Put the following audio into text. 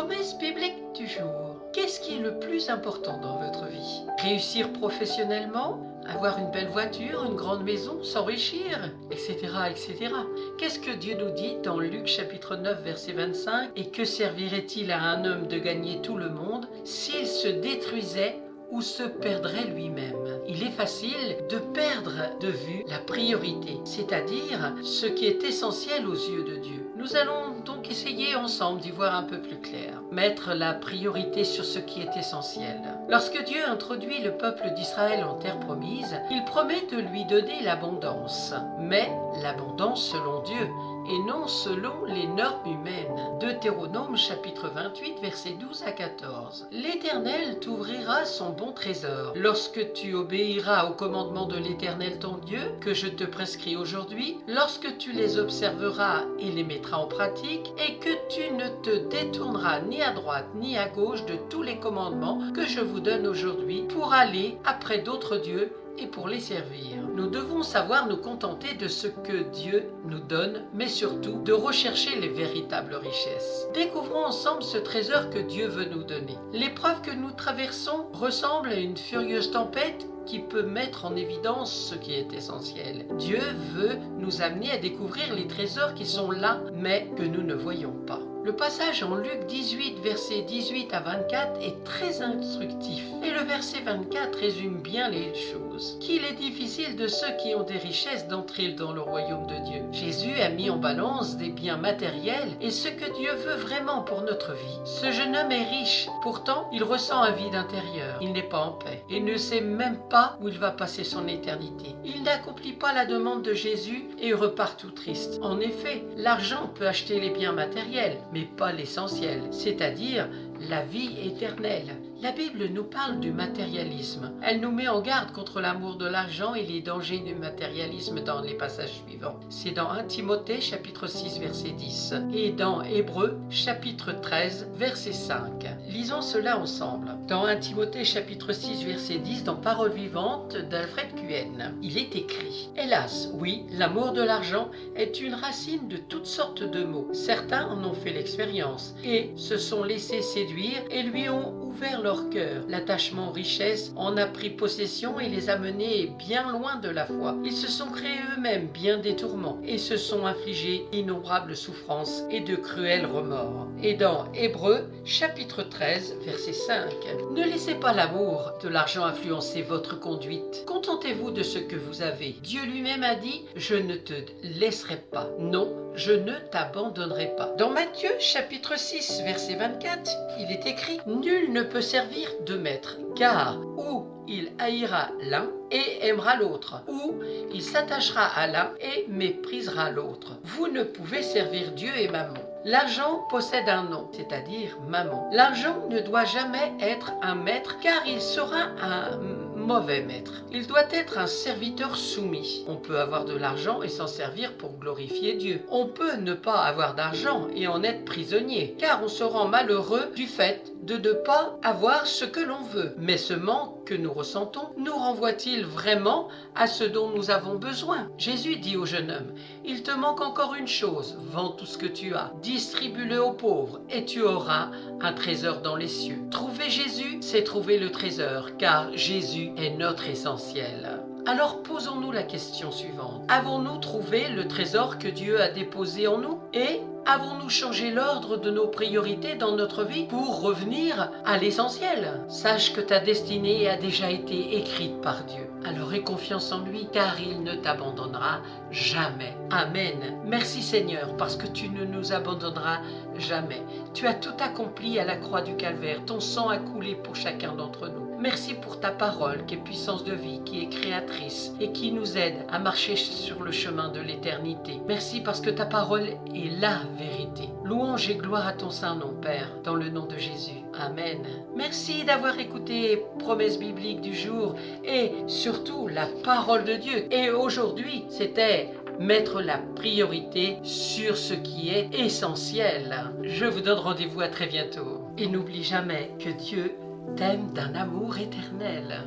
Promesse biblique du jour. Qu'est-ce qui est le plus important dans votre vie? Réussir professionnellement? Avoir une belle voiture, une grande maison, s'enrichir, etc., etc. Qu'est-ce que Dieu nous dit dans Luc chapitre 9 verset 25? Et que servirait-il à un homme de gagner tout le monde s'il se détruisait ou se perdrait lui-même? Il est facile de perdre de vue la priorité, c'est-à-dire ce qui est essentiel aux yeux de Dieu. Nous allons donc essayer ensemble d'y voir un peu plus clair. Mettre la priorité sur ce qui est essentiel. Lorsque Dieu introduit le peuple d'Israël en terre promise, il promet de lui donner l'abondance, mais l'abondance selon Dieu et non selon les normes humaines. Deutéronome chapitre 28 versets 12 à 14. L'Éternel t'ouvrira son bon trésor. Lorsque tu obéiras aux commandements de l'Éternel ton Dieu, que je te prescris aujourd'hui, lorsque tu les observeras et les mettras en pratique, et que tu ne te détourneras ni à droite ni à gauche de tous les commandements que je vous donne aujourd'hui pour aller après d'autres dieux et pour les servir. Nous devons savoir nous contenter de ce que Dieu nous donne, mais surtout de rechercher les véritables richesses. Découvrons ensemble ce trésor que Dieu veut nous donner. L'épreuve que nous traversons ressemble à une furieuse tempête qui peut mettre en évidence ce qui est essentiel. Dieu veut nous amener à découvrir les trésors qui sont là, mais que nous ne voyons pas. Le passage en Luc 18, versets 18 à 24 est très instructif. Et le verset 24 résume bien les choses. Qu'il est difficile de ceux qui ont des richesses d'entrer dans le royaume de Dieu. Jésus a mis en balance des biens matériels et ce que Dieu veut vraiment pour notre vie. Ce jeune homme est riche, pourtant il ressent un vide intérieur. Il n'est pas en paix et ne sait même pas où il va passer son éternité. Il n'accomplit pas la demande de Jésus et repart tout triste. En effet, l'argent peut acheter les biens matériels, mais pas l'essentiel, c'est-à-dire la vie éternelle. La Bible nous parle du matérialisme. Elle nous met en garde contre l'amour de l'argent et les dangers du matérialisme dans les passages suivants. C'est dans 1 Timothée chapitre 6 verset 10 et dans Hébreux chapitre 13 verset 5. Lisons cela ensemble. Dans 1 Timothée chapitre 6 verset 10, dans Paroles vivantes d'Alfred Cuen, il est écrit: hélas, oui, l'amour de l'argent est une racine de toutes sortes de maux. Certains en ont fait l'expérience et se sont laissés séduire et lui ont ouvert leur cœur. L'attachement aux richesses en a pris possession et les a menés bien loin de la foi. Ils se sont créés eux-mêmes bien des tourments et se sont infligés d'innombrables souffrances et de cruels remords. Et dans Hébreux chapitre 13 verset 5, ne laissez pas l'amour de l'argent influencer votre conduite. Contentez-vous de ce que vous avez. Dieu lui-même a dit: je ne te laisserai pas. Non, je ne t'abandonnerai pas. Dans Matthieu chapitre 6 verset 24, il est écrit: nul ne peut servir deux maîtres, car ou il haïra l'un et aimera l'autre, ou il s'attachera à l'un et méprisera l'autre. Vous ne pouvez servir Dieu et Mammon. L'argent possède un nom, c'est-à-dire Mammon. L'argent ne doit jamais être un maître, car il sera un mauvais maître. Il doit être un serviteur soumis. On peut avoir de l'argent et s'en servir pour glorifier Dieu. On peut ne pas avoir d'argent et en être prisonnier, car on se rend malheureux du fait de ne pas avoir ce que l'on veut. Mais ce manque que nous ressentons nous renvoie-t-il vraiment à ce dont nous avons besoin? Jésus dit au jeune homme: il te manque encore une chose, vends tout ce que tu as, distribue-le aux pauvres et tu auras un trésor dans les cieux. Trouver Jésus, c'est trouver le trésor, car Jésus est notre essentiel. Alors posons-nous la question suivante. Avons-nous trouvé le trésor que Dieu a déposé en nous? Et avons-nous changé l'ordre de nos priorités dans notre vie pour revenir à l'essentiel? Sache que ta destinée a déjà été écrite par Dieu. Alors aie confiance en lui, car il ne t'abandonnera jamais. Amen. Merci Seigneur, parce que tu ne nous abandonneras jamais. Tu as tout accompli à la croix du Calvaire. Ton sang a coulé pour chacun d'entre nous. Merci pour ta parole qui est puissance de vie, qui est créatrice et qui nous aide à marcher sur le chemin de l'éternité. Merci parce que ta parole est la vérité. Louange et gloire à ton saint nom, Père, dans le nom de Jésus. Amen. Merci d'avoir écouté Promesse biblique du jour et surtout la parole de Dieu. Et aujourd'hui, c'était mettre la priorité sur ce qui est essentiel. Je vous donne rendez-vous à très bientôt. Et n'oublie jamais que Dieu t'aime d'un amour éternel.